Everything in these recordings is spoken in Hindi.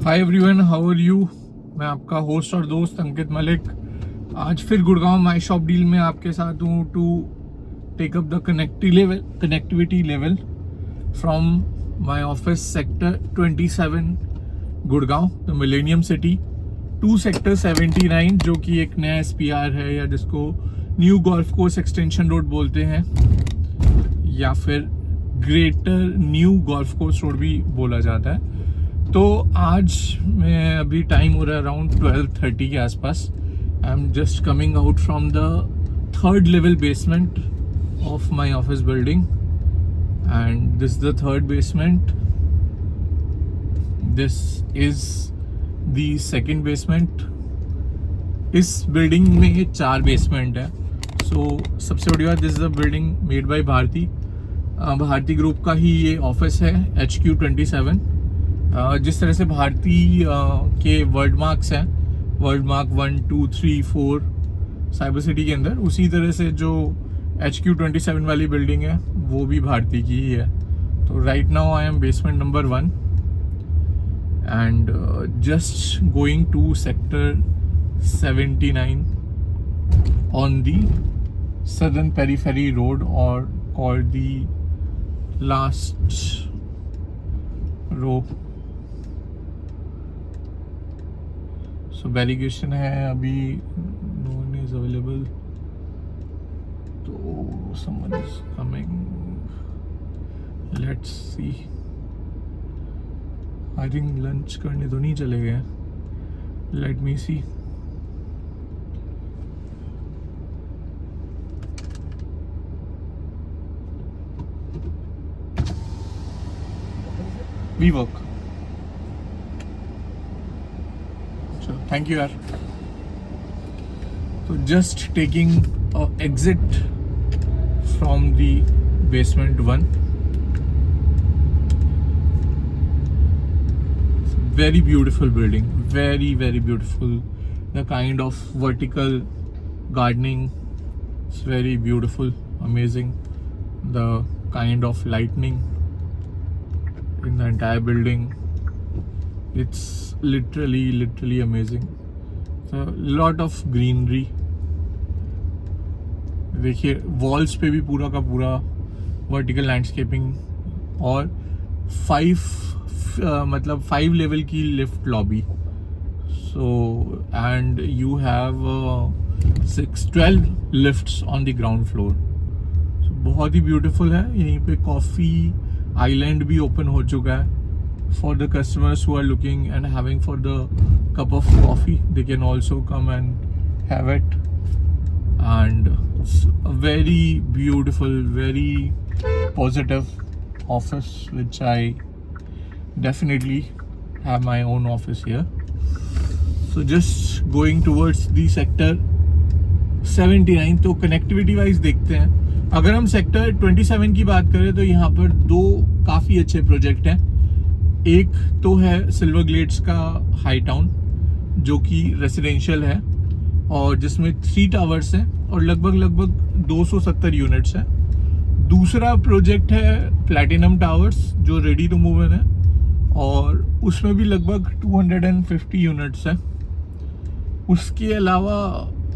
Hi everyone, how are you. मैं आपका होस्ट और दोस्त अंकित मलिक आज फिर गुड़गांव माई शॉप डील में आपके साथ हूँ to take up the connectivity level from my office sector 27 Gurgaon the millennium city to sector 79 जो कि एक नया SPR है या जिसको new golf course extension road बोलते हैं या फिर greater new golf course road भी बोला जाता है। तो आज मैं अभी टाइम हो रहा है अराउंड 12:30 के आसपास। I am just coming out from the 3rd level basement of my office building and this the 3rd basement, this is the 2nd basement. इस बिल्डिंग में 4 बेसमेंट है। सो सबसे बड़ी बात, this is the building made by Bharti group का ही ये ऑफिस है HQ 27। जिस तरह से भारती के वर्ड मार्क्स हैं, वर्ड मार्क 1, 2, 3, 4 साइबर सिटी के अंदर, उसी तरह से जो HQ 27 वाली बिल्डिंग है वो भी भारती की ही है। तो right now I am basement number 1 and just going to sector 79 on the southern periphery road और called the last row. So barricading है, अभी नो वन इज अवेलेबल, तो someone is coming, let's see. I think lunch करने तो नहीं चले गए, let me see. We work. Thank you यार। तो just taking exit from the basement 1। Very beautiful building, very beautiful. The kind of vertical gardening is very beautiful, amazing. The kind of lighting in the entire building, it's literally amazing. So lot of greenery. देखिए वॉल्स पे भी पूरा का पूरा वर्टिकल लैंडस्केपिंग और 5 लेवल की lift lobby. So and you have 12 lifts on the ground floor. बहुत ही ब्यूटीफुल है। यहीं पे कॉफ़ी आइलैंड भी ओपन हो चुका है for the customers who are looking and having for the cup of coffee. They can also come and have it, and it's a very beautiful, very positive office which I definitely have my own office here. So just going towards the sector 79, तो connectivity wise देखते हैं। अगर हम सेक्टर 27 की बात करें तो यहाँ पर 2 काफ़ी अच्छे प्रोजेक्ट हैं। एक तो है सिल्वर ग्लेड्स का हाई टाउन जो कि रेसिडेंशियल है और जिसमें 3 टावर्स हैं और लगभग 270 यूनिट्स हैं। दूसरा प्रोजेक्ट है प्लैटिनम टावर्स जो रेडी टू मूव इन है और उसमें भी लगभग 250 यूनिट्स हैं। उसके अलावा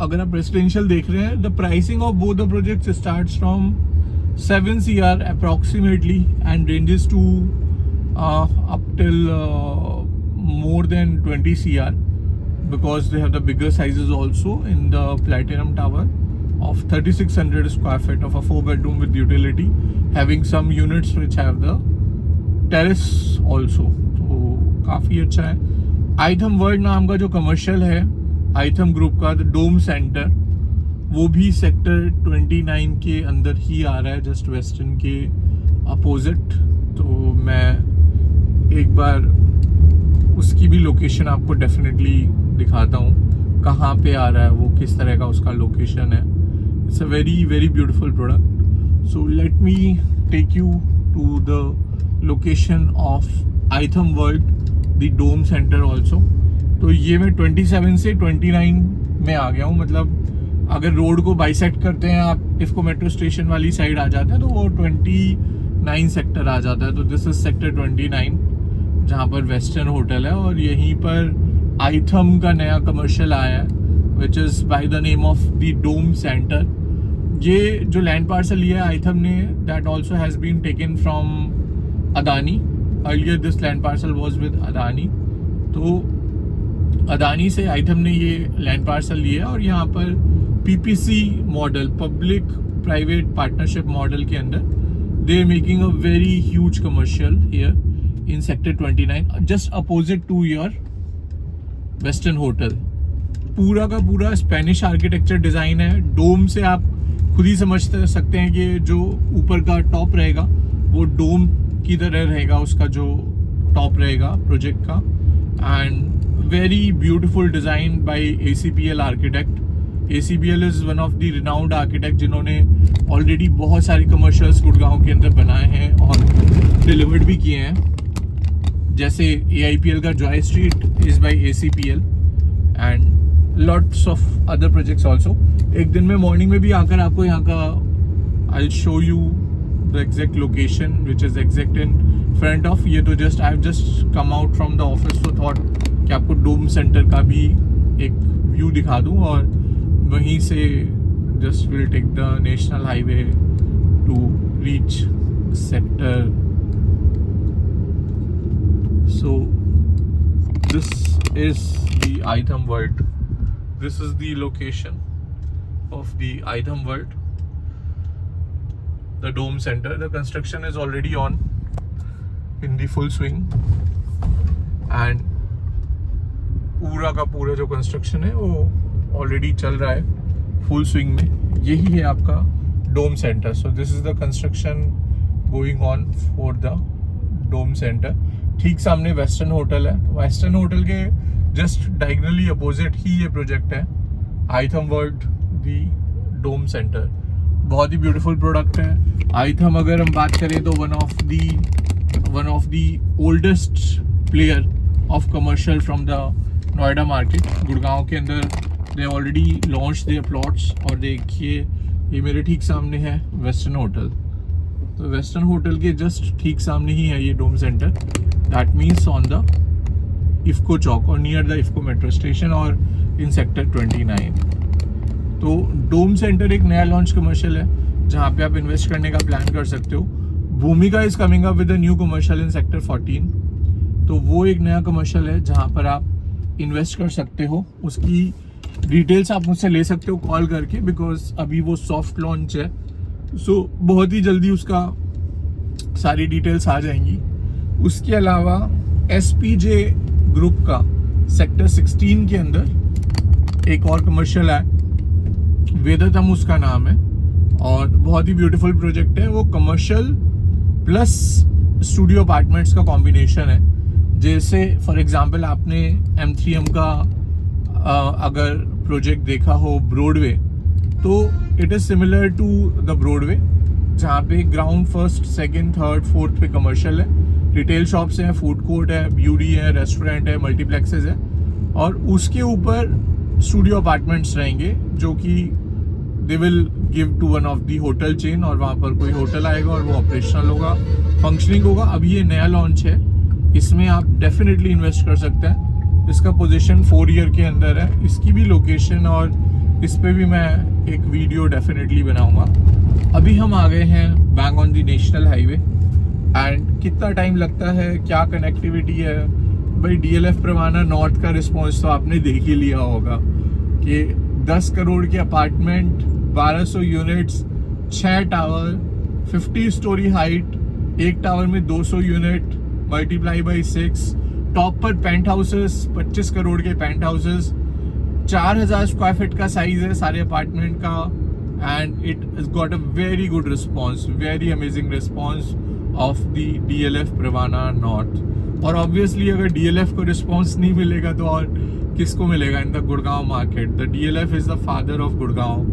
अगर आप रेसिडेंशियल देख रहे हैं, the pricing of both the projects starts from 7 CR approximately and ranges to up till more than 20 CR because they have the bigger sizes also in the platinum tower of 3600 square feet of a 4-bedroom with utility, having some units which have the terrace also. तो काफ़ी अच्छा है। आइथम वर्ल्ड नाम का जो कमर्शियल है आइथम ग्रुप का, द डोम सेंटर, वो भी सेक्टर 29 के अंदर ही आ रहा है, जस्ट वेस्टर्न के अपोजिट। तो मैं एक बार उसकी भी लोकेशन आपको डेफिनेटली दिखाता हूँ, कहाँ पे आ रहा है वो, किस तरह का उसका लोकेशन है। It's a very beautiful product. So let me take you to the location of Aitham world, the dome centre also. तो ये मैं 27 से 29 में आ गया हूँ। मतलब अगर रोड को बाइसेक्ट करते हैं आप, इफ़को मेट्रो स्टेशन वाली साइड आ जाते हैं तो वो 29 सेक्टर आ जाता है। तो दिस इज सेक्टर 29 जहाँ पर वेस्टर्न होटल है, और यहीं पर आइथम का नया कमर्शियल आया है which is by the name of the dome centre. ये जो लैंड पार्सल लिया है आइथम ने, that also has been taken from Adani. Earlier this land parcel was with Adani, तो अदानी से आइथम ने ये लैंड पार्सल लिया, और यहाँ पर PPC model, public private partnership model के अंदर they are making a very huge commercial here in sector 29 just opposite to your western hotel. पूरा का पूरा स्पेनिश आर्किटेक्चर डिज़ाइन है। डोम से आप खुद ही समझ सकते हैं कि जो ऊपर का टॉप रहेगा वो डोम की तरह रहेगा, उसका जो टॉप रहेगा प्रोजेक्ट का। And very beautiful design by ACPL architect. ACPL is one of the renowned architect जिन्होंने ऑलरेडी बहुत सारे कमर्शियल्स गुड़गांव के अंदर बनाए हैं और डिलीवर्ड भी किए हैं, जैसे AIPL का Joy street is by ACPL and lots of other projects also. एक दिन में मॉर्निंग में भी आकर आपको यहाँ का I will show you the exact location which is exact in front of. ये तो just I have just come out from the office, तो थॉट कि आपको डोम सेंटर का भी एक व्यू दिखा दूँ, और वहीं से just will take the national highway to reach sector. So this is the Aitham world, this is the location of the Aitham World, the Dome Center. The construction is already on in the full swing, and पूरा का पूरा जो कंस्ट्रक्शन है वो ऑलरेडी चल रहा है फुल स्विंग में। यही है आपका dome centre. So this is the construction going on for the dome centre. ठीक सामने वेस्टर्न होटल है, वेस्टर्न होटल के जस्ट डायगोनली अपोजिट ही ये प्रोजेक्ट है आइथम वर्ल्ड दी डोम सेंटर। बहुत ही ब्यूटीफुल प्रोडक्ट है आइथम। अगर हम बात करें तो one of the oldest player of commercial from the Noida market. Gurgaon के अंदर they already launch their plots, और देखिए ये मेरे ठीक सामने है वेस्टर्न होटल। तो वेस्टर्न होटल के जस्ट ठीक सामने ही है ये dome centre. That means on the IFFCO Chowk और near the IFFCO metro station और इन सेक्टर 29। तो डोम सेंटर एक नया लॉन्च कमर्शियल है जहाँ पे आप इन्वेस्ट करने का प्लान कर सकते हो। भूमिका is coming up with a new commercial in sector 14, तो वो एक नया कमर्शियल है जहाँ पर आप इन्वेस्ट कर सकते हो। उसकी डिटेल्स आप मुझसे ले सकते हो कॉल करके, बिकॉज अभी वो सॉफ्ट लॉन्च है, सो बहुत ही जल्दी उसका सारी डिटेल्स आ जाएंगी। उसके अलावा SPJ ग्रुप का सेक्टर 16 के अंदर एक और कमर्शियल है, वेदतम उसका नाम है, और बहुत ही ब्यूटीफुल प्रोजेक्ट है। वो कमर्शियल प्लस स्टूडियो अपार्टमेंट्स का कॉम्बिनेशन है। जैसे फॉर एग्जांपल आपने M3M का अगर प्रोजेक्ट देखा हो ब्रॉडवे, तो it is similar to the Broadway, जहाँ पे ground first second third fourth पे कमर्शियल है, रिटेल शॉप्स हैं, फूड कोर्ट है, ब्यूटी है, रेस्टोरेंट है, मल्टीप्लेक्सेस है, और उसके ऊपर स्टूडियो अपार्टमेंट्स रहेंगे जो कि they will give to one of the hotel chain, और वहाँ पर कोई होटल आएगा और वो ऑपरेशनल होगा, फंक्शनिंग होगा। अभी ये नया लॉन्च है, इसमें आप डेफिनेटली इन्वेस्ट कर सकते हैं। इसका पोजीशन 4 ईयर के अंदर है। इसकी भी लोकेशन और इस पे भी मैं एक वीडियो डेफिनेटली बनाऊंगा। अभी हम आ गए हैं bang on the national highway, and कितना टाइम लगता है, क्या कनेक्टिविटी है भाई। DLF प्रवाना नॉर्थ का रिस्पॉन्स तो आपने देख ही लिया होगा कि 10 करोड़ के apartment, 1200 units, 6 tower, 50 storey height, एक टावर में 200 यूनिट मल्टीप्लाई बाई 6, टॉप पर पेंट हाउसेस, 25 करोड़ के पेंट हाउसेस, 4000 स्क्वायर फीट का साइज है सारे अपार्टमेंट का, and it has got a very good response, very amazing response of the DLF Privana north. और ऑब्वियसली अगर DLF को रिस्पॉन्स नहीं मिलेगा तो और किसको मिलेगा in the Gurgaon market. The DLF is the father of Gurgaon.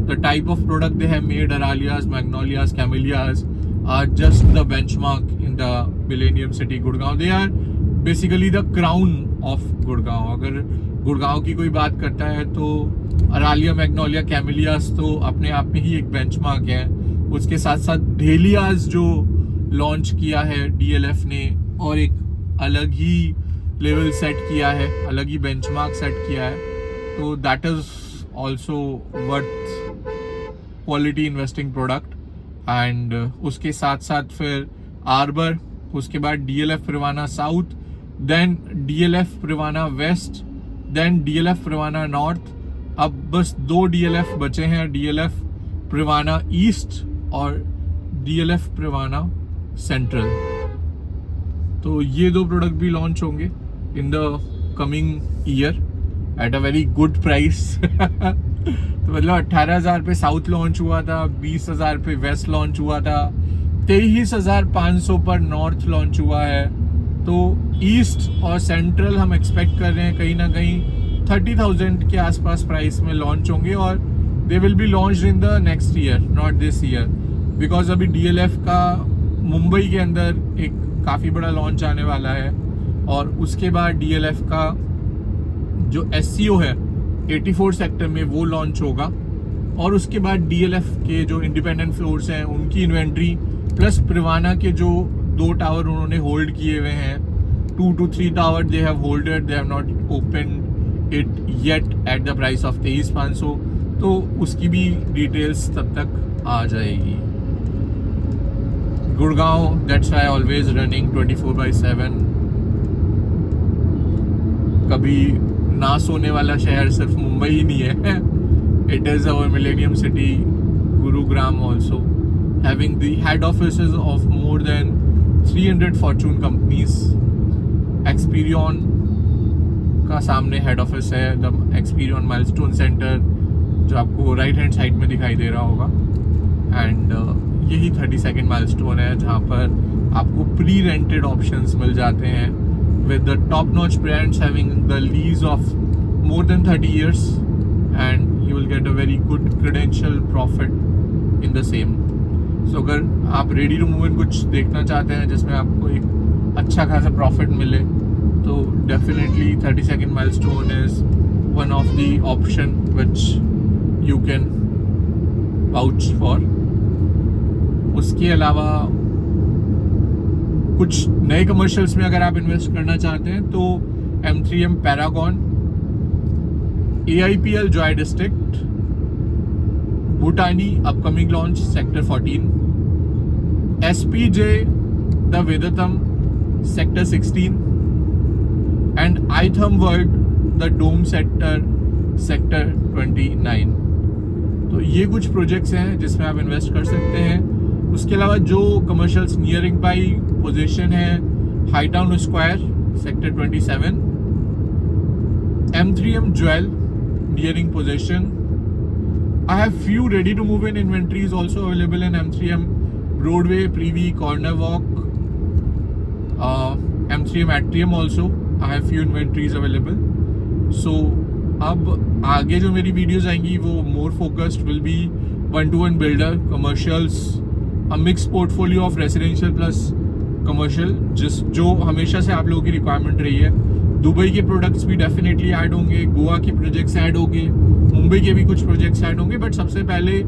The type of product they have made, Aralias, Magnolias, Camellias, are just the benchmark in the millennium city Gurgaon. They are basically the crown of Gurgaon. अगर गुड़गांव की कोई बात करता है तो अरालिया, मैग्नोलिया, कैमेलियाज तो अपने आप में ही एक बेंचमार्क है। उसके साथ साथ ढेलियाज जो लॉन्च किया है DLF ने, और एक अलग ही लेवल सेट किया है, अलग ही बेंचमार्क सेट किया है, तो that is also worth quality investing product. And उसके साथ साथ फिर आर्बर, उसके बाद DLF Privana south, then DLF Privana west, then DLF Privana north. अब बस 2 DLF बचे हैं, DLF प्रिवाना ईस्ट और DLF प्रिवाना सेंट्रल। तो ये 2 प्रोडक्ट भी लॉन्च होंगे in the coming year at a very good price. तो मतलब 18,000 पे साउथ लॉन्च हुआ था, 20,000 पे वेस्ट लॉन्च हुआ था, 23,500 पर नॉर्थ लॉन्च हुआ है। तो ईस्ट और सेंट्रल हम एक्सपेक्ट कर रहे हैं कहीं ना कहीं 30,000 के आसपास प्राइस में लॉन्च होंगे, और they will be launch in the next year, not this year, because अभी DLF का मुंबई के अंदर एक काफ़ी बड़ा लॉन्च आने वाला है, और उसके बाद DLF का जो SCO है 84 सेक्टर में वो लॉन्च होगा, और उसके बाद DLF के जो इंडिपेंडेंट फ्लोर्स हैं उनकी इन्वेंट्री प्लस प्रिवाना के जो 2 टावर उन्होंने होल्ड किए हुए हैं, 2 to 3 tower they have holded, they have not open it yet at the price of 23,500, तो उसकी भी डिटेल्स तब तक आ जाएगी। Gurgaon, that's why always running 24/7। कभी ना सोने वाला शहर सिर्फ मुंबई ही नहीं है, it is our millennium city Gurugram also, having the head offices of more than 300 Fortune companies. Experion का सामने हेड ऑफिस है, द एक्सपीरियन माइलस्टोन सेंटर, जो आपको राइट हैंड साइड में दिखाई दे रहा होगा। एंड यही 32nd माइलस्टोन है जहाँ पर आपको प्री रेंटेड ऑप्शंस मिल जाते हैं with the top notch brands having the lease of more than 30 years, and you will get a very good credential profit in the same. So अगर आप रेडी टू मूव इन कुछ देखना चाहते हैं जिसमें आपको एक अच्छा खासा प्रॉफिट मिले, तो definitely 32nd milestone is one of the option which you can vouch for. उसके अलावा कुछ नए कमर्शियल्स में अगर आप इन्वेस्ट करना चाहते हैं तो M3M paragon, AIPL joy district, Bhutani upcoming launch sector 14, SPJ the Vedatam sector 16 and iTherm world the dome sector 29। तो ये कुछ प्रोजेक्ट्स हैं जिसमें आप इन्वेस्ट कर सकते हैं। उसके अलावा जो कमर्शियल्स नियरिंग बाई पोजीशन है, Hightown square sector 27, M3M jewel nearing position. I have few ready to move in inventories also available in M3M Broadway, Privy, Corner Walk, M3M Atrium also. I have few inventories available. So अब आगे जो मेरी वीडियोस आएंगी वो more focused will be 1-to-1 builder, commercials, a mixed portfolio of residential plus commercial, जो हमेशा से आप लोगों की रिक्वायरमेंट रही है। दुबई के प्रोडक्ट्स भी डेफिनेटली ऐड होंगे, गोवा के प्रोजेक्ट्स ऐड होंगे, मुंबई के भी कुछ प्रोजेक्ट्स ऐड होंगे, बट सबसे पहले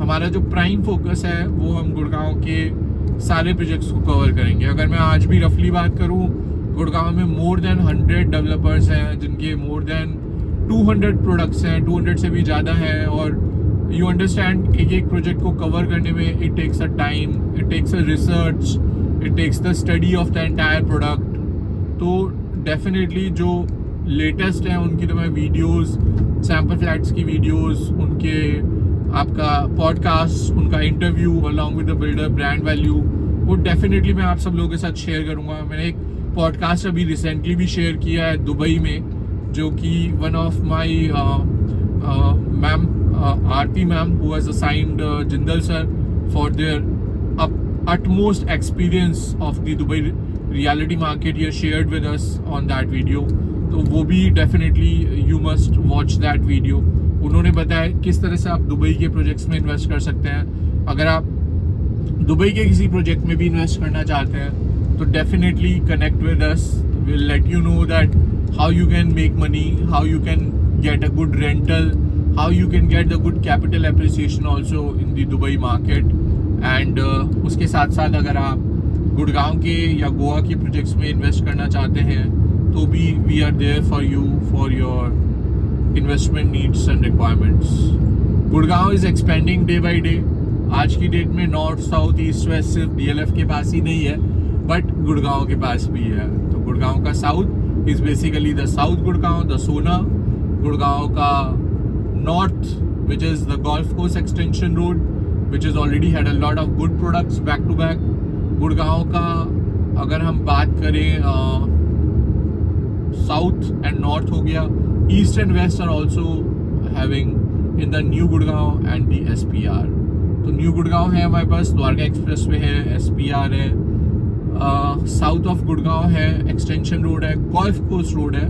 हमारा जो प्राइम फोकस है वो हम गुड़गांव के सारे प्रोजेक्ट्स को कवर करेंगे। अगर मैं आज भी रफली बात करूं, गुड़गांव में मोर देन 100 डेवलपर्स हैं जिनके मोर देन 200 प्रोडक्ट्स हैं, 200 से भी ज़्यादा हैं, और यू अंडरस्टैंड एक एक प्रोजेक्ट को कवर करने में it takes a time, it takes a research, it takes the study of the entire product. तो डेफिनेटली जो लेटेस्ट हैं उनकी तो मैं वीडियोस, सैम्पल फ्लैट्स की वीडियोस, उनके आपका पॉडकास्ट, उनका interview along with the builder brand value, वो डेफिनेटली मैं आप सब लोगों के साथ शेयर करूँगा। मैंने एक पॉडकास्ट अभी रिसेंटली भी शेयर किया है दुबई में, जो कि one of my ma'am Aarti ma'am who has assigned Jindal sir for their utmost experience of the Dubai reality market here shared with us on that video. तो वो भी definitely you must watch that video. उन्होंने बताया किस तरह से आप दुबई के प्रोजेक्ट्स में इन्वेस्ट कर सकते हैं। अगर आप दुबई के किसी प्रोजेक्ट में भी इन्वेस्ट करना चाहते हैं तो definitely connect with us. We'll let you know that how you can make money, how you can get a good rental, how you can get the good capital appreciation also in the Dubai market. And उसके साथ साथ अगर आप गुड़गांव के या गोवा के प्रोजेक्ट्स में इन्वेस्ट करना चाहते हैं तो भी we are there for you for your investment needs and requirements. Gurgaon is expanding day by day. आज की डेट में नॉर्थ साउथ ईस्ट वेस्ट सिर्फ DLF के पास ही नहीं है, बट गुड़गांव के पास भी है। तो गुड़गांव का south is basically the south Gurgaon, the सोना। गुड़गांव का north which is the golf course extension road which has already had a lot of good products back to back। Gurgaon का अगर हम बात करें साउथ एंड नॉर्थ हो गया, east and west are also having in the new Gurgaon and the SPR। तो न्यू गुड़गांव है हमारे पास, द्वारका एक्सप्रेस वे है, SPR है, साउथ ऑफ गुड़गांव है, एक्सटेंशन रोड है, गोल्फ कोर्स रोड है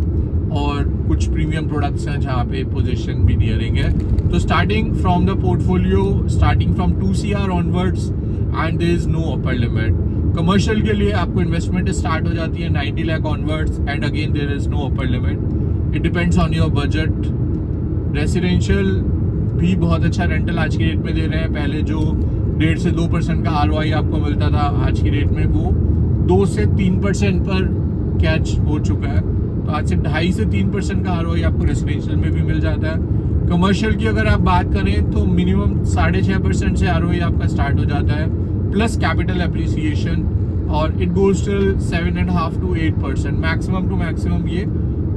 और कुछ प्रीमियम प्रोडक्ट्स हैं जहाँ पे पोजीशन भी नियरिंग है। तो starting from the portfolio, starting from 2 CR onwards and there is no upper limit. Commercial के लिए आपको इन्वेस्टमेंट स्टार्ट हो जाती है 90 lakh onwards and again there is no upper limit, it depends on your budget. Residential भी बहुत अच्छा रेंटल आज की डेट में दे रहे हैं। पहले जो 1.5 से 2% का ROI आपको मिलता था, आज की डेट में वो 2 से 3% पर कैच हो चुका है। तो आज से 2.5 से 3% का ROI आपको रेसिडेंशियल में भी मिल जाता है। कमर्शियल की अगर आप बात करें तो मिनिमम 6.5% से ROI आपका स्टार्ट हो जाता है, प्लस कैपिटल एप्रिसिएशन, और it goes till 7.5 to 8%। Maximum to maximum ये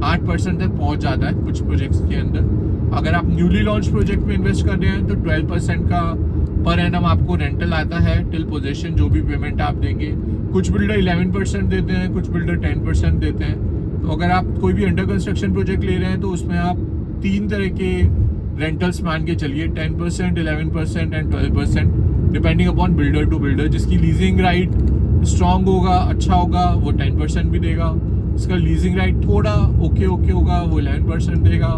8% तक पहुंच जाता है कुछ प्रोजेक्ट्स के अंदर। अगर आप न्यूली लॉन्च प्रोजेक्ट में इन्वेस्ट कर रहे हैं तो 12% का पर एनम आपको रेंटल आता है टिल पोजेशन, जो भी पेमेंट आप देंगे। कुछ बिल्डर 11% देते हैं, कुछ बिल्डर 10% देते हैं। तो अगर आप कोई भी अंडर कंस्ट्रक्शन प्रोजेक्ट ले रहे हैं तो उसमें आप 3 तरह के रेंटल्स मान के चलिए, 10%, 11% and 12%, depending upon builder to builder. जिसकी लीजिंग राइट स्ट्रांग होगा, अच्छा होगा, वो 10% भी देगा। इसका लीजिंग राइट थोड़ा ओके होगा, वो 11% देगा।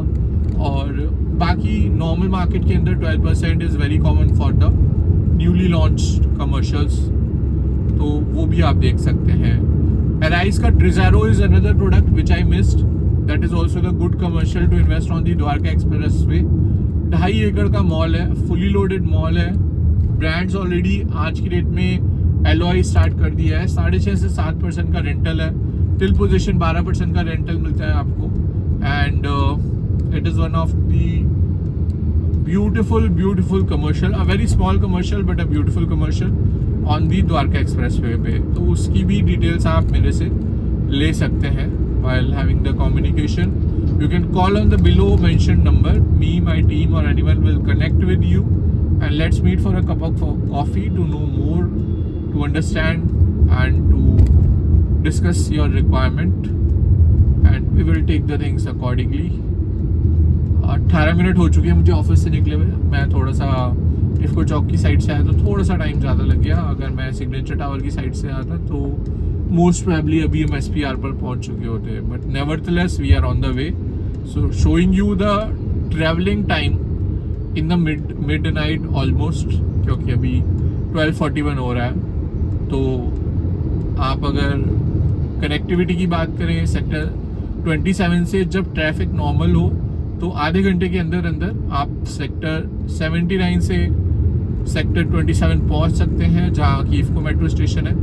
और बाकी नॉर्मल मार्केट के अंदर 12% is very common for the newly launched commercials. तो वो भी आप देख सकते हैं। Arise का Trizaro is another product which I missed. That is also the good commercial to invest on the Dwarka Expressway। 2.5 एकड़ का मॉल है, फुली लोडेड मॉल है। ब्रांड्स ऑलरेडी आज की डेट में एलओआई स्टार्ट कर दिया है। 6.5 से 7% का रेंटल है, टिल पोजीशन 12% का रेंटल मिलता है आपको। And it is one of the beautiful commercial, a very small commercial but a beautiful commercial on the Dwarka expressway पे। तो उसकी भी डिटेल्स आप मेरे से ले सकते हैं while having the communication। You can call on the below mentioned number. Me, my team or anyone will connect with you and let's meet for a cup of coffee to know more, to understand and to discuss your requirement and we will take the things accordingly। 18 minute हो चुके हैं मुझे ऑफिस से निकले हुए। मैं थोड़ा सा इफ्को चौक की साइड से आया तो थोड़ा सा टाइम ज़्यादा लग गया। अगर मैं सिग्नेचर टावर की साइड से आता तो मोस्ट प्रोबेबली अभी हम SPR पर पहुंच चुके होते, but nevertheless we are on the way. So showing you the travelling time in the midnight almost, क्योंकि अभी 12:41 हो रहा है। तो आप अगर कनेक्टिविटी की बात करें सेक्टर 27 से जब ट्रैफिक नॉर्मल हो तो आधे घंटे के अंदर आप सेक्टर 79 से सेक्टर 27 पहुंच सकते हैं, जहाँ की इफ्को मेट्रो स्टेशन है,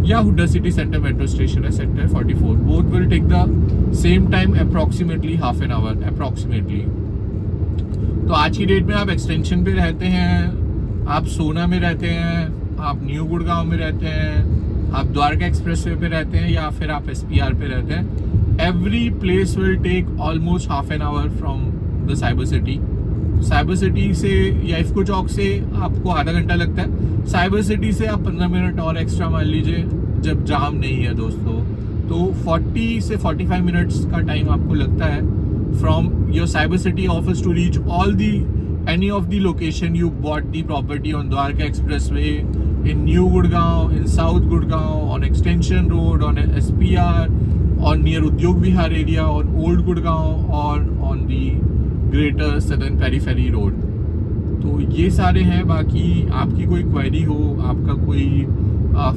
या Huda city centre metro station है sector 44। Both will take the same time, approximately half an hour approximately. तो आज की डेट में आप एक्सटेंशन पे रहते हैं, आप सोना में रहते हैं, आप न्यू गुड़गांव में रहते हैं, आप द्वारका एक्सप्रेसवे पे रहते हैं, या फिर आप SPR पे रहते हैं, every place will take almost half an hour from the cyber city। Cyber city से या इफ्को चौक से आपको आधा घंटा लगता है, साइबर सिटी से आप 15 मिनट और एक्स्ट्रा मान लीजिए जब जाम नहीं है दोस्तों, तो 40 से 45 मिनट्स का टाइम आपको लगता है from your cyber city office to reach all the any of the location you bought the property on Dwarka Expressway, in New Gurgaon, in South Gurgaon, on Extension Road, on SPR, or near Udyog Vihar area, on Old Gurgaon, or on the Greater Southern Periphery Road। तो ये सारे हैं। बाकी आपकी कोई क्वेरी हो, आपका कोई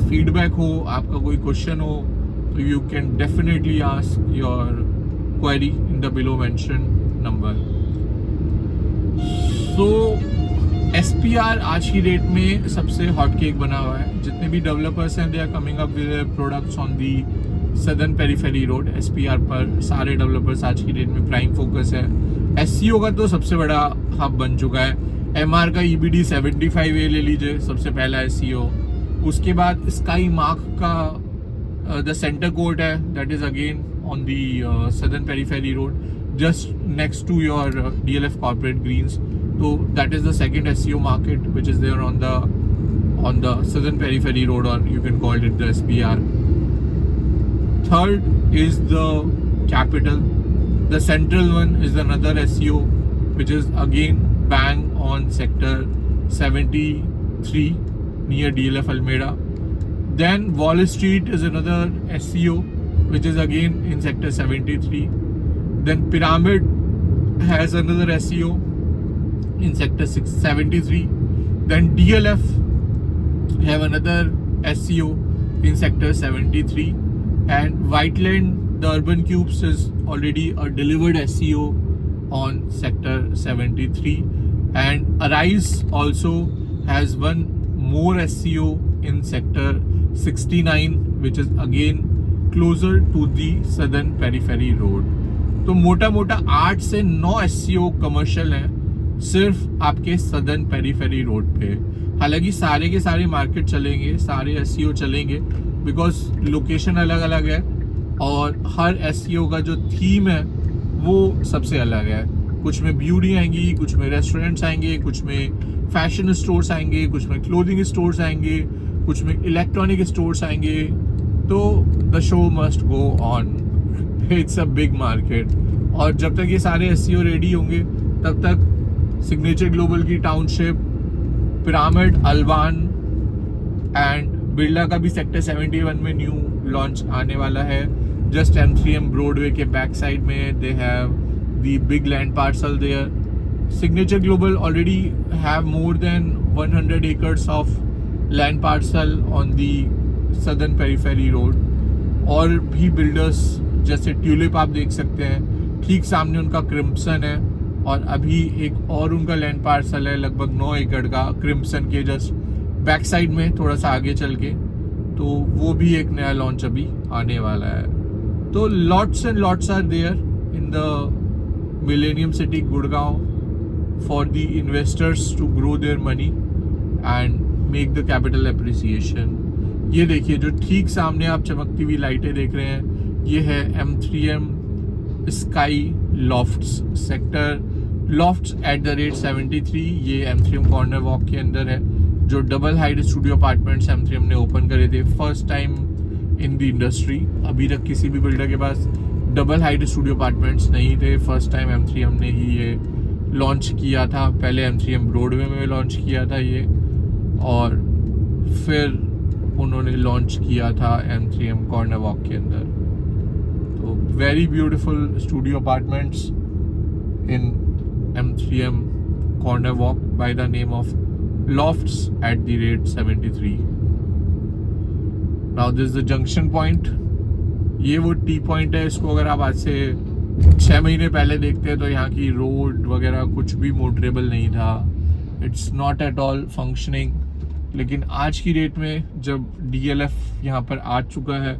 फीडबैक हो, आपका कोई क्वेश्चन हो, तो you can definitely ask your query in the below mention number. So SPR आज की डेट में सबसे हॉट केक बना हुआ है. जितने भी डेवलपर्स हैं, they are coming up with products on the southern periphery road. SPR पर सारे डेवलपर्स आज की डेट में प्राइम फोकस है. SEO का तो सबसे बड़ा हब बन चुका है. MR का EBD 75A ले लीजिए, सबसे पहला SEO. उसके बाद स्काई मार्क का द सेंटर कोर्ट है, that is again on the southern periphery road, just next to your DLF corporate greens. So that is the second SEO market which is there on the southern periphery road, or you can call it the SPR. Third is the capital. The central one is another SEO which is again bang on sector 73 near DLF Almeda. Then Wall Street is another SEO which is again in sector 73. Then Pyramid has another SEO in sector 673. Then DLF have another SEO in sector 73. And Whiteland, the Urban Cubes, is already a delivered SEO on sector 73. And Arise also has one more SEO in sector 69, which is again closer to the southern periphery road. तो मोटा मोटा 8 से 9 SEO कमर्शियल हैं सिर्फ आपके सदर्न पेरिफेरी रोड पे. हालांकि सारे के सारे मार्केट चलेंगे, सारे SEO चलेंगे, बिकॉज लोकेशन अलग अलग है और हर SEO का जो थीम है वो सबसे अलग है. कुछ में ब्यूटी आएंगी, कुछ में रेस्टोरेंट्स आएंगे, कुछ में फैशन स्टोर्स आएंगे, कुछ में क्लोथिंग स्टोर्स आएंगे, कुछ में इलेक्ट्रॉनिक स्टोर्स आएंगे. तो the show must go on. It's a big market. और जब तक ये सारे SEO रेडी होंगे तब तक सिग्नेचर ग्लोबल की टाउनशिप, पिरामिड, अल्बान एंड बिरला का भी सेक्टर 71 में न्यू लॉन्च आने वाला है. जस्ट M3M ब्रॉडवे के बैक साइड में they have the big land parcel there. Signature global already have more than 100 acres of land parcel on the southern periphery road. और भी बिल्डर्स जैसे ट्यूलिप आप देख सकते हैं, ठीक सामने उनका क्रिम्सन है. और अभी एक और उनका लैंड पार्सल है लगभग 9 एकड़ का क्रिम्सन के जस्ट बैक साइड में, थोड़ा सा आगे चल के. तो वो भी एक नया लॉन्च अभी आने वाला है. तो lots and lots are there in the millennium city Gurgaon for the investors to grow their money and make the capital appreciation. ये देखिए, जो ठीक सामने आप चमकती हुई लाइटें देख रहे हैं, ये है M3M sky lofts, sector lofts @73. ये M3M कॉर्नर वॉक के अंदर है, जो double height studio apartments M3M ने ओपन करे थे first time in the industry. अभी तक किसी भी बिल्डर के पास डबल हाइट स्टूडियो अपार्टमेंट्स नहीं थे. फर्स्ट टाइम M3M ने ही ये लॉन्च किया था. पहले M3M ब्रॉडवे में लॉन्च किया था ये, और फिर उन्होंने लॉन्च किया था M3M कॉर्नर वॉक के अंदर. तो very beautiful studio apartments in M3M corner walk by the name of lofts @73. Now this is the junction point. ये वो टी पॉइंट है. इसको अगर आप आज से 6 महीने पहले देखते हैं तो यहाँ की रोड वगैरह कुछ भी मोटरेबल नहीं था. It's not at all functioning. लेकिन आज की डेट में जब DLF यहाँ पर आ चुका है,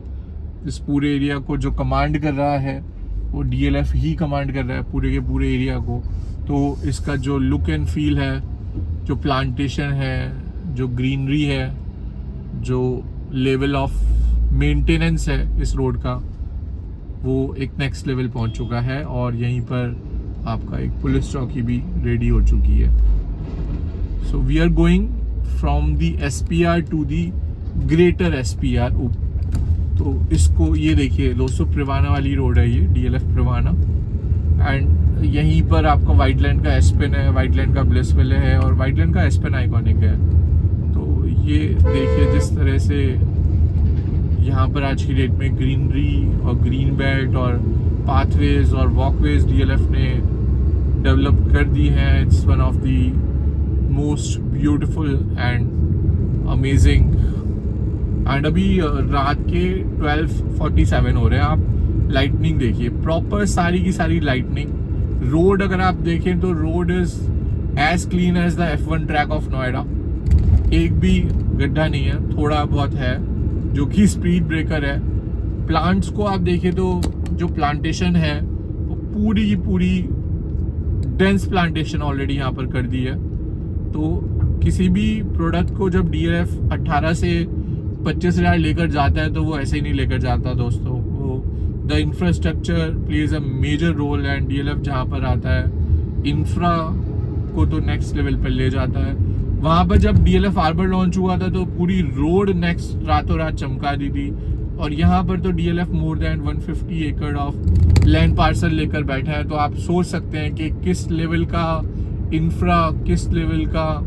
इस पूरे एरिया को जो कमांड कर रहा है वो DLF ही कमांड कर रहा है पूरे के पूरे एरिया को. तो इसका जो लुक एंड फील है, जो प्लांटेशन है, जो ग्रीनरी है, जो लेवल ऑफ मेंटेनेंस है इस रोड का, वो एक नेक्स्ट लेवल पहुंच चुका है. और यहीं पर आपका एक पुलिस चौकी भी रेडी हो चुकी है. So we are going from the SPR to the greater SPR. तो इसको ये देखिए, दोस्तों प्रिवाना वाली रोड है ये, DLF प्रिवाना. एंड यहीं पर आपका वाइटलैंड का एस्पेन है, वाइटलैंड का ब्लिसविल है, और वाइटलैंड का एस्पेन आइकॉनिक है. तो ये देखिए जिस तरह से यहाँ पर आज की डेट में ग्रीनरी और ग्रीन बेल्ट और पाथवेज और वॉकवेज DLF ने डेवलप कर दी हैं. It's one of the most beautiful and amazing. And अभी रात के 12:47 हो रहे हैं. आप लाइटनिंग देखिए, प्रॉपर सारी की सारी लाइटनिंग. रोड अगर आप देखें तो road is as clean as the F1 track of Noida. एक भी गड्ढा नहीं है, थोड़ा बहुत है जो कि स्पीड ब्रेकर है। प्लांट्स को आप देखें तो जो प्लांटेशन है वो पूरी की पूरी डेंस प्लांटेशन ऑलरेडी यहाँ पर कर दी है। तो किसी भी प्रोडक्ट को जब DLF 18 से 25,000 लेकर जाता है तो वो ऐसे ही नहीं लेकर जाता दोस्तों। वो the infrastructure plays a major role and DLF जहाँ पर आता है इंफ्रा को तो नेक्स्ट लेवल पर ले जाता है। वहाँ पर जब DLF आर्बर लॉन्च हुआ था तो पूरी रोड नेक्स्ट रातों रात चमका दी थी, और यहाँ पर तो DLF मोर देन 150 एकड़ ऑफ लैंड पार्सल लेकर बैठा है। तो आप सोच सकते हैं कि किस लेवल का इंफ्रा, किस लेवल का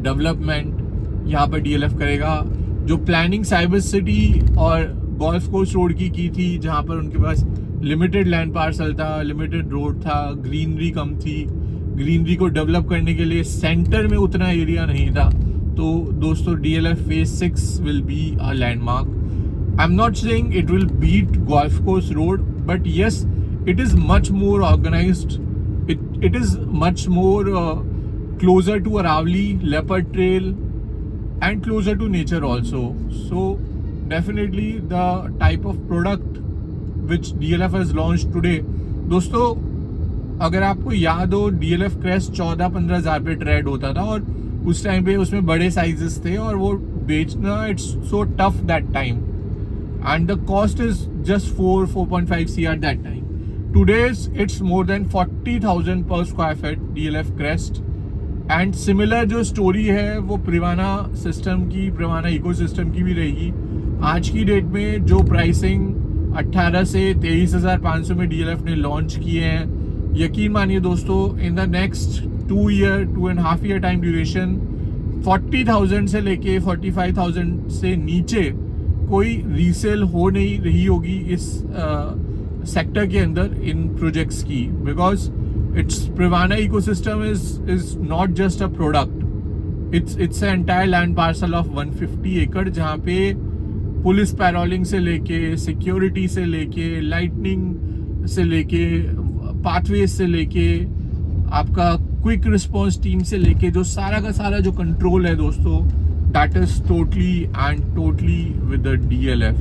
डेवलपमेंट यहाँ पर DLF करेगा। जो प्लानिंग साइबर सिटी और गोल्फ कोर्स रोड की थी, जहाँ पर उनके पास लिमिटेड लैंड पार्सल था, लिमिटेड रोड था, ग्रीनरी कम थी, ग्रीनरी को डेवलप करने के लिए सेंटर में उतना एरिया नहीं था। तो दोस्तों DLF Phase 6 will be a landmark. I am not saying it will beat golf course road, but yes it is much more organised, it is much more closer to Aravali, leopard trail and closer to nature also. So definitely the type of product which DLF has launched today, दोस्तों अगर आपको याद हो DLF Crest 14-15 हज़ार पे ट्रेड होता था और उस टाइम पे उसमें बड़े साइजेस थे और वो बेचना it's so tough that time and the cost is just 4.5 CR that time. Today's it's more than 40,000 per square feet DLF Crest and similar जो स्टोरी है वो प्रिवाना सिस्टम की, प्रिवाना इकोसिस्टम की भी रहेगी. आज की डेट में जो प्राइसिंग 18 से 23,500 में DLF ने लॉन्च किए हैं, यकीन मानिए दोस्तों in the next 2.5 year time duration 40,000 से लेके 45,000 से नीचे कोई रीसेल हो नहीं रही होगी इस सेक्टर के अंदर इन प्रोजेक्ट्स की, because it's Privana ecosystem is not just a product, its entire land parcel of 150 एकड़ जहाँ पे पुलिस पैरोलिंग से लेके, सिक्योरिटी से लेके, लाइटनिंग से लेके, पाथवेज से लेके, आपका क्विक रिस्पॉन्स टीम से लेके जो सारा का सारा जो कंट्रोल है दोस्तों, that is totally and totally with the DLF.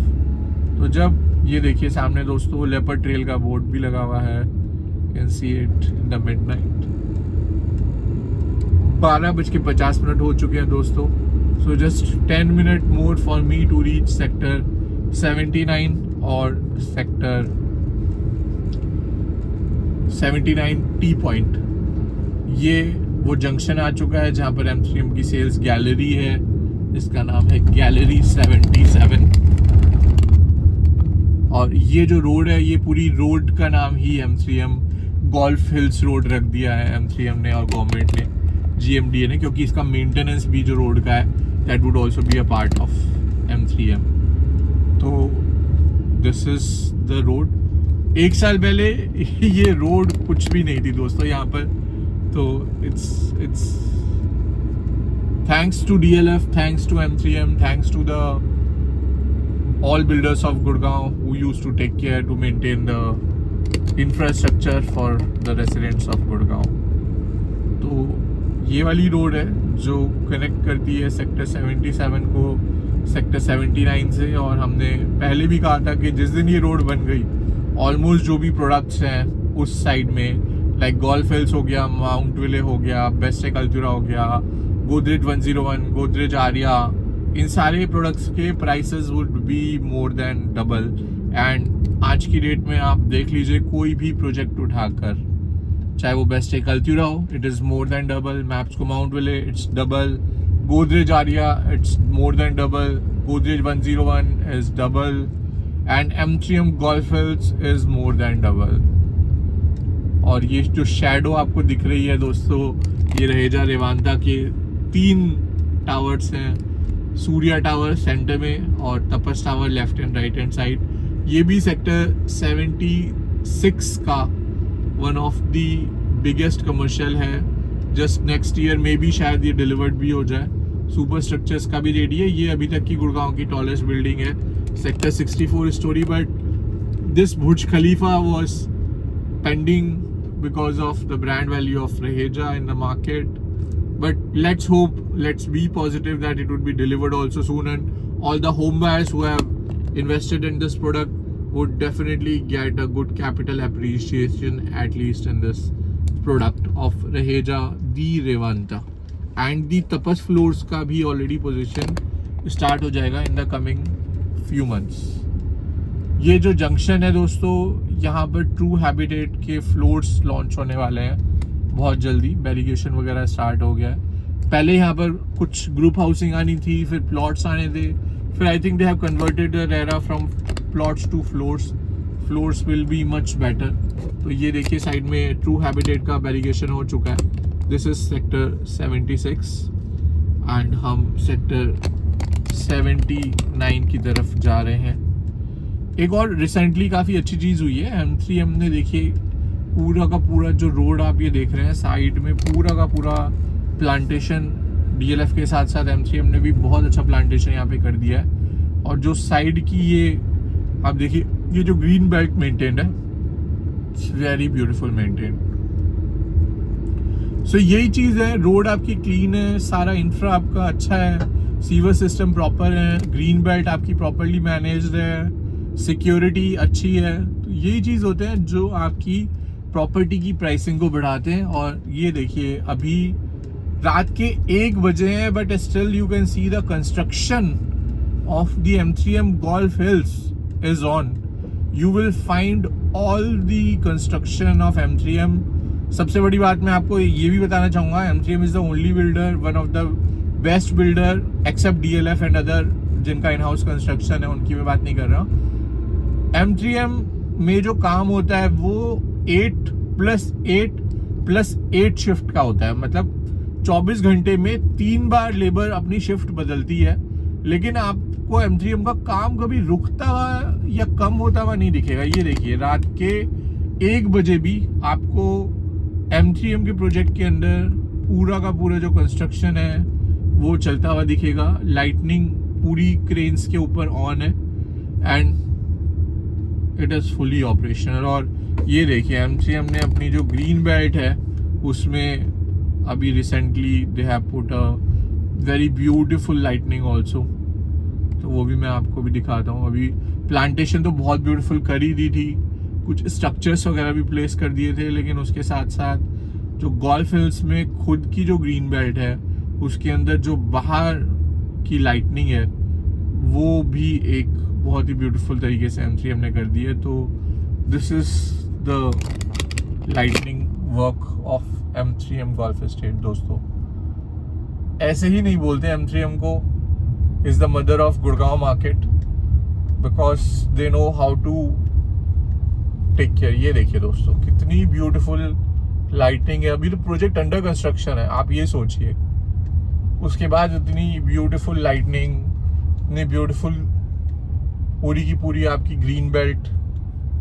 तो जब ये देखिए सामने दोस्तों लेपर्ड ट्रेल का बोर्ड भी लगा हुआ है, can see it in the midnight. 12:50 हो चुके हैं दोस्तों. So just 10 minute more for me to reach sector 79 और सेक्टर 79 टी पॉइंट. ये वो जंक्शन आ चुका है जहाँ पर M3M की सेल्स गैलरी है, जिसका नाम है गैलरी 77. और ये जो रोड है, ये पूरी रोड का नाम ही M3M गोल्फ हिल्स रोड रख दिया है M3M ने और गवर्नमेंट ने, GMDA ने, क्योंकि इसका मेंटेनेंस भी जो रोड का है that would also be a part of M3M. तो दिस इज द रोड. एक साल पहले ये रोड कुछ भी नहीं थी दोस्तों यहाँ पर. तो it's thanks to DLF, thanks to M3M, thanks to the all builders of Gurgaon who used to take care to maintain the infrastructure for the residents of Gurgaon. तो ये वाली रोड है जो कनेक्ट करती है सेक्टर 77 को सेक्टर 79 से. और हमने पहले भी कहा था कि जिस दिन ये रोड बन गई, ऑलमोस्ट जो भी प्रोडक्ट्स हैं उस साइड में, लाइक गोल्फ हिल्स हो गया, माउंट विले हो गया, बेस्ट कल्चुरा हो गया, गोदरेज 101, गोदरेज आर्या, इन सारे प्रोडक्ट्स के prices would be more than double. And आज की डेट में आप देख लीजिए कोई भी प्रोजेक्ट उठाकर, चाहे वो बेस्ट कल्चुरा हो, it is more than double. Mapsko mount ville it's double, Godrej Aria it's more than double, Godrej 101 is double, and M3M golf hills is more than double. और ये जो शैडो आपको दिख रही है दोस्तों, ये रहेजा रेवांता के 3 टावर्स हैं. सूर्या टावर सेंटर में और Tapas tower left and right hand side. ये भी सेक्टर 76 का one of the biggest commercial है. जस्ट नेक्स्ट ईयर में भी शायद ये डिलीवर्ड भी हो जाए. सुपर स्ट्रक्चर्स का भी रेडी है. ये अभी तक की गुड़गांव की टॉलेस्ट बिल्डिंग है, sector 64 story. But this Burj Khalifa was pending because of the brand value of Raheja in the market. But let's hope, let's be positive that it would be delivered also soon, and all the home buyers who have invested in this product would definitely get a good capital appreciation, at least in this product of Raheja, the Revanta. And the Tapas floors का भी already position start हो जाएगा in the coming few months. ये जो जंक्शन है दोस्तों, यहाँ पर ट्रू हैबिटेट के फ्लोर्स लॉन्च होने वाले हैं बहुत जल्दी. बैरिगेशन वगैरह स्टार्ट हो गया है. पहले यहाँ पर कुछ ग्रुप हाउसिंग आनी थी, फिर प्लॉट्स आने थे, फिर I think they have converted the RERA from plots to floors. Floors will be much better. तो ये देखिए साइड में ट्रू हैबिटेट का बैरिगेशन हो चुका है. दिस इज सेक्टर 76 एंड हम सेक्टर 79 की तरफ जा रहे हैं. एक और रिसेंटली काफ़ी अच्छी चीज़ हुई है M3M ने. देखिए पूरा का पूरा जो रोड आप ये देख रहे हैं साइड में, पूरा का पूरा प्लांटेशन DLF के साथ साथ M3M ने भी बहुत अच्छा प्लांटेशन यहाँ पे कर दिया है. और जो साइड की ये आप देखिए, ये जो ग्रीन बेल्ट मेंटेन्ड है, इट्स वेरी ब्यूटीफुल मेंटेन्ड. सो यही चीज़ है, रोड आपकी क्लीन है, सारा इंफ्रा आपका अच्छा है, सीवर सिस्टम प्रॉपर है, ग्रीन बेल्ट आपकी प्रॉपरली मैनेज्ड है, सिक्योरिटी अच्छी है. तो यही चीज़ होते हैं जो आपकी प्रॉपर्टी की प्राइसिंग को बढ़ाते हैं. और ये देखिए अभी रात के 1 बजे हैं, but still you can see the construction of the M3M Golf Hills is on. You will find all the construction of M3M. सबसे बड़ी बात मैं आपको ये भी बताना चाहूँगा, M3M is the only builder, one of the best builder except DLF and other जिनका इन हाउस कंस्ट्रक्शन है, उनकी मैं बात नहीं कर रहा. M3M में जो काम होता है वो 8+8+8 शिफ्ट का होता है. मतलब 24 घंटे में 3 बार लेबर अपनी शिफ्ट बदलती है. लेकिन आपको M3M का काम कभी रुकता हुआ या कम होता हुआ नहीं दिखेगा. ये देखिए रात के 1 बजे भी आपको M3M के प्रोजेक्ट के अंदर पूरा का पूरा जो कंस्ट्रक्शन है वो चलता हुआ दिखेगा. लाइटनिंग पूरी क्रेन्स के ऊपर ऑन है and it is fully operational. और ये देखिए M3M ने अपनी जो ग्रीन बेल्ट है उसमें अभी recently they have put a very beautiful lightning also. तो वो भी मैं आपको भी दिखाता हूँ. अभी प्लांटेशन तो बहुत ब्यूटीफुल कर ही दी थी, कुछ स्ट्रक्चर्स वगैरह भी प्लेस कर दिए थे, लेकिन उसके साथ साथ जो गोल्फ हिल्स में खुद की जो ग्रीन बेल्ट है उसके अंदर जो बाहर की लाइटनिंग है वो भी एक बहुत ही ब्यूटीफुल तरीके से M3M ने कर दी है. तो this is the lightning work of M3M golf estate. दोस्तों ऐसे ही नहीं बोलते M3M को is the mother of Gurgaon market, because they know how to take care. ये देखिए दोस्तों कितनी ब्यूटीफुल लाइटिंग है. अभी तो प्रोजेक्ट अंडर कंस्ट्रक्शन है, आप ये सोचिए. उसके बाद इतनी ब्यूटीफुल लाइटनिंग, इतनी ब्यूटीफुल पूरी की पूरी आपकी ग्रीन बेल्ट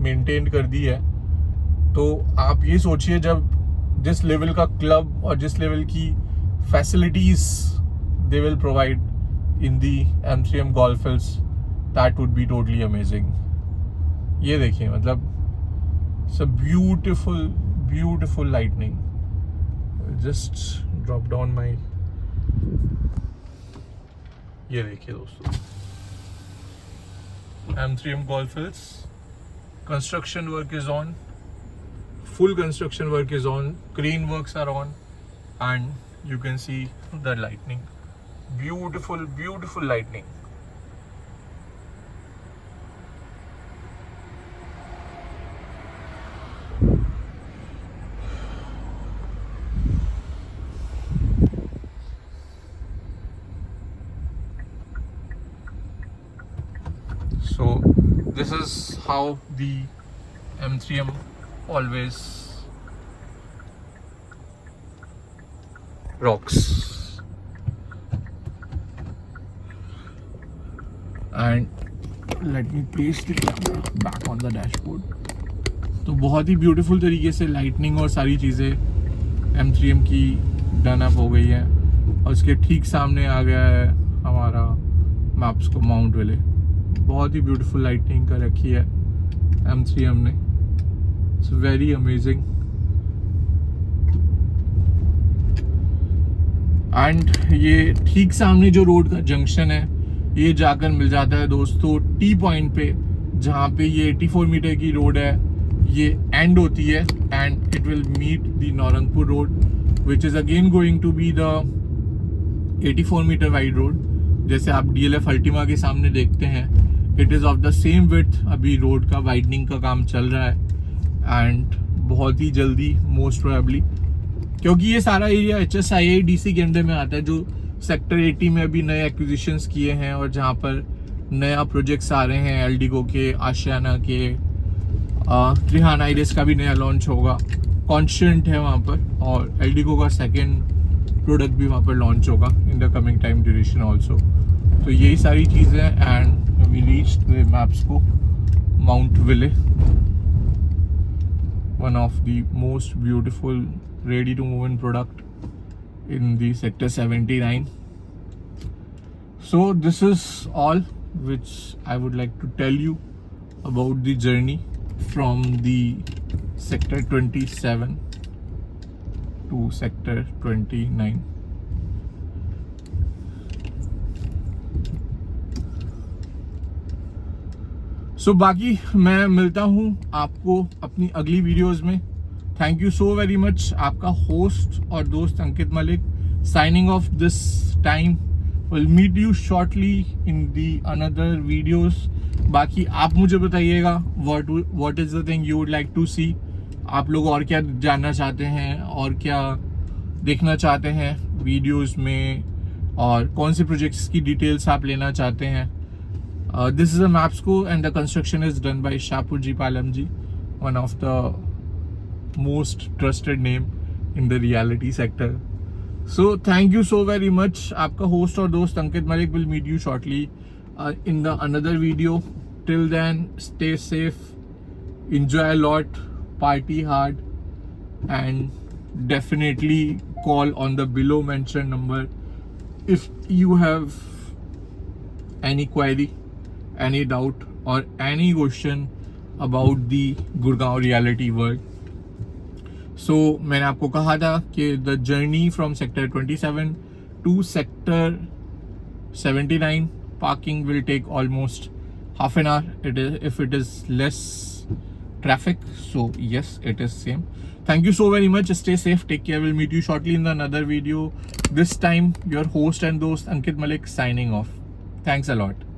मेंटेन कर दी है. तो आप ये सोचिए जब जिस लेवल का क्लब और जिस लेवल की facilities they will provide in the M3M Golf Hills, that would be totally amazing. ये देखिए मतलब it's a beautiful lightning. Just drop down my. ये देखिए दोस्तों M3M Golf Hills, construction work is on, full construction work is on, crane works are on, and you can see the lightning, beautiful lightning. So this is how the M3M always rocks. And let me place the camera back on the dashboard. तो बहुत ही ब्यूटीफुल तरीके से लाइटनिंग और सारी चीज़ें M3M की डन अप हो गई है. और उसके ठीक सामने आ गया है हमारा मैप्स को माउंट वेले. बहुत ही ब्यूटीफुल लाइटनिंग कर रखी है M3M ने. It's very amazing. एंड ये ठीक सामने जो रोड का जंक्शन है ये जाकर मिल जाता है दोस्तों टी पॉइंट पे, जहाँ पे ये 84 मीटर की रोड है ये एंड होती है and it will meet the Naurangpur road which is again going to be the 84 metre wide road. जैसे आप DLF अल्टीमा के सामने देखते हैं, it is of the same width. अभी रोड का वाइडनिंग का काम चल रहा है एंड बहुत ही जल्दी मोस्ट प्रोबेबली, क्योंकि ये सारा एरिया HSIIDC के अंडर में आता है, जो सेक्टर 80 में अभी नए एक्विजिशंस किए हैं और जहाँ पर नया प्रोजेक्ट्स आ रहे हैं, एल्डिगो के, आशियाना के, त्रिहान आइरिस का भी नया लॉन्च होगा, कॉन्स्टेंट है वहाँ पर, और एल्डिगो का सेकेंड प्रोडक्ट भी वहाँ पर लॉन्च होगा in the coming time duration also. तो यही सारी चीज़ें and we reach the Mapsko mount ville, one of the most beautiful ready to move in product in the sector 79. So this is all which I would like to tell you about the journey from the sector 27 to sector 29. So बाकी मैं मिलता हूँ आपको अपनी अगली वीडियोस में। Thank you so very much. आपका होस्ट और दोस्त Ankit Malik signing off this time. Will meet you shortly in the another videos. बाकी आप मुझे बताइएगा what is the thing you would like to see. आप लोग और क्या जानना चाहते हैं और क्या देखना चाहते हैं वीडियोस में, और कौन से प्रोजेक्ट्स की डिटेल्स आप लेना चाहते हैं। This is a Mapsko and the construction is done by Shapoorji Pallonji, one of the most trusted name in the reality sector. So thank you so very much. आपका host और दोस्त Ankit Malik will meet you shortly in the another video. Till then, stay safe, enjoy a lot, party hard, and definitely call on the below mentioned number if you have any query, any doubt or any question about the Gurgaon reality world. सो मैंने आपको कहा था कि the journey from sector 27 to sector 79 parking will take almost half an hour if it is less traffic. So yes, it is same. Thank you so very much. Stay safe. Take care. We'll meet you shortly in another video. This time, your host and host Ankit Malik signing off. Thanks a lot.